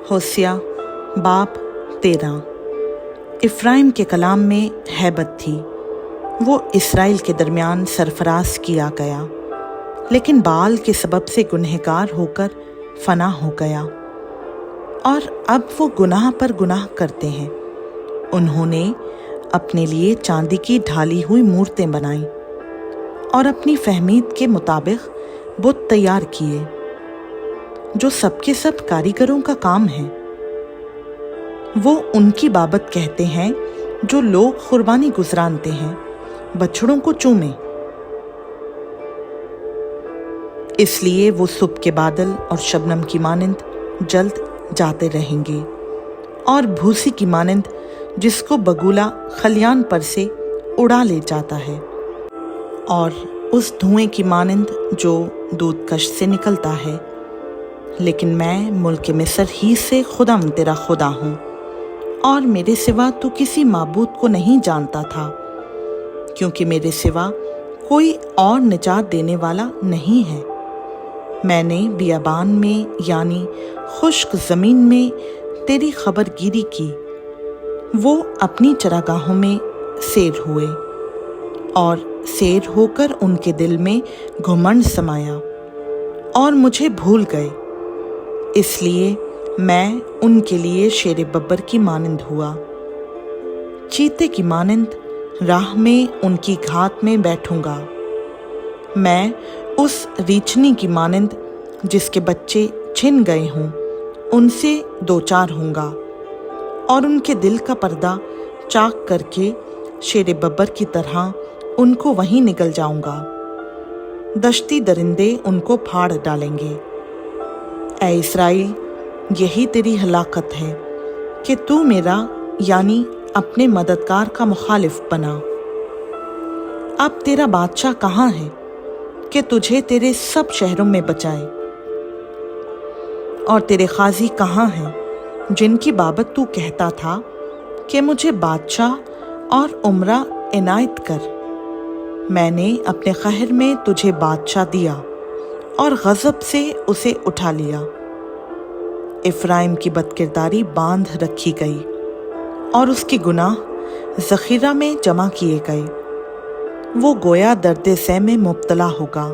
होसिया बाब 13। इफ्राइम के कलाम में हैबत थी, वो इसराइल के दरमियान सरफराज किया गया, लेकिन बाल के सबब से गुनहगार होकर फना हो गया। और अब वो गुनाह पर गुनाह करते हैं। उन्होंने अपने लिए चांदी की ढाली हुई मूर्तें बनाई और अपनी फहमीद के मुताबिक बुत तैयार किए, जो सबके सब कारीगरों का काम है। वो उनकी बाबत कहते हैं जो लोग कुर्बानी गुजरानते हैं, बछड़ों को चूमे। इसलिए वो सुबह के बादल और शबनम की मानंद जल्द जाते रहेंगे, और भूसी की मानंद जिसको बगुला खलियान पर से उड़ा ले जाता है, और उस धुएं की मानंद जो दूधकश से निकलता है। लेकिन मैं मुल्क मिस्र ही से खुदाम तेरा खुदा हूँ, और मेरे सिवा तू किसी माबूद को नहीं जानता था, क्योंकि मेरे सिवा कोई और निजात देने वाला नहीं है। मैंने बियाबान में यानी खुश्क ज़मीन में तेरी खबरगिरी की। वो अपनी चरागाहों में सैर हुए, और सैर होकर उनके दिल में घुमंड समाया और मुझे भूल गए। इसलिए मैं उनके लिए शेर बब्बर की मानंद हुआ, चीते की मानंद राह में उनकी घात में बैठूंगा। मैं उस रीछनी की मानंद जिसके बच्चे छिन गए हों उनसे दो चार होऊंगा, और उनके दिल का पर्दा चाक करके शेर बब्बर की तरह उनको वहीं निगल जाऊंगा। दश्ती दरिंदे उनको फाड़ डालेंगे। ऐ इस्राएल, यही तेरी हलाकत है कि तू मेरा यानी अपने मददगार का मुखालिफ बना। अब तेरा बादशाह कहाँ है कि तुझे तेरे सब शहरों में बचाए? और तेरे काजी कहाँ हैं जिनकी बाबत तू कहता था कि मुझे बादशाह और उमरा इनायत कर? मैंने अपने कहर में तुझे बादशाह दिया और गज़ब से उसे उठा लिया। इफ्राइम की बदकिरदारी बांध रखी गई, और उसके गुनाह ज़ख़ीरा में जमा किए गए। वो गोया दर्द सह में मुब्तला होगा,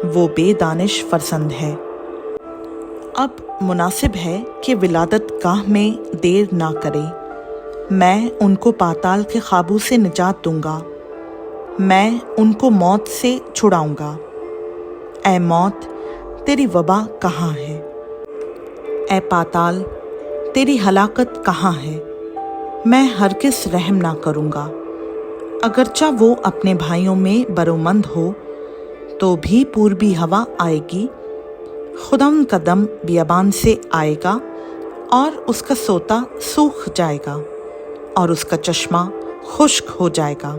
वो बेदानिश फरसंद है। अब मुनासिब है कि विलादत गाह में देर ना करे। मैं उनको पाताल के काबू से निजात दूंगा, मैं उनको मौत से छुड़ाऊंगा। ऐ मौत, तेरी वबा कहाँ है? ऐ पाताल, तेरी हलाकत कहाँ है? मैं हरगिज़ रहम ना करूँगा। अगरचा वो अपने भाइयों में बरोमंद हो, तो भी पूर्वी हवा आएगी। खुदाम का दम बियाबान से आएगा, और उसका सोता सूख जाएगा, और उसका चश्मा खुश्क हो जाएगा।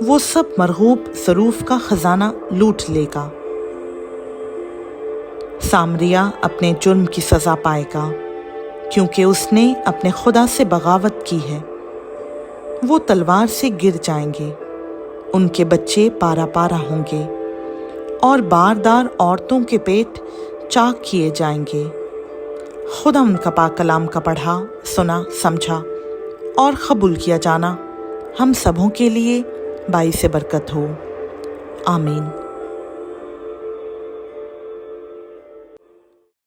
वो सब मरगूब ज़रूफ का खजाना लूट लेगा। सामरिया अपने जुर्म की सज़ा पाएगा, क्योंकि उसने अपने खुदा से बगावत की है। वो तलवार से गिर जाएंगे, उनके बच्चे पारा पारा होंगे, और बारदार औरतों के पेट चाक किए जाएंगे। खुदा उनका पाक कलाम का पढ़ा, सुना, समझा और कबूल किया जाना हम सबों के लिए बाइस बरकत हो। आमीन।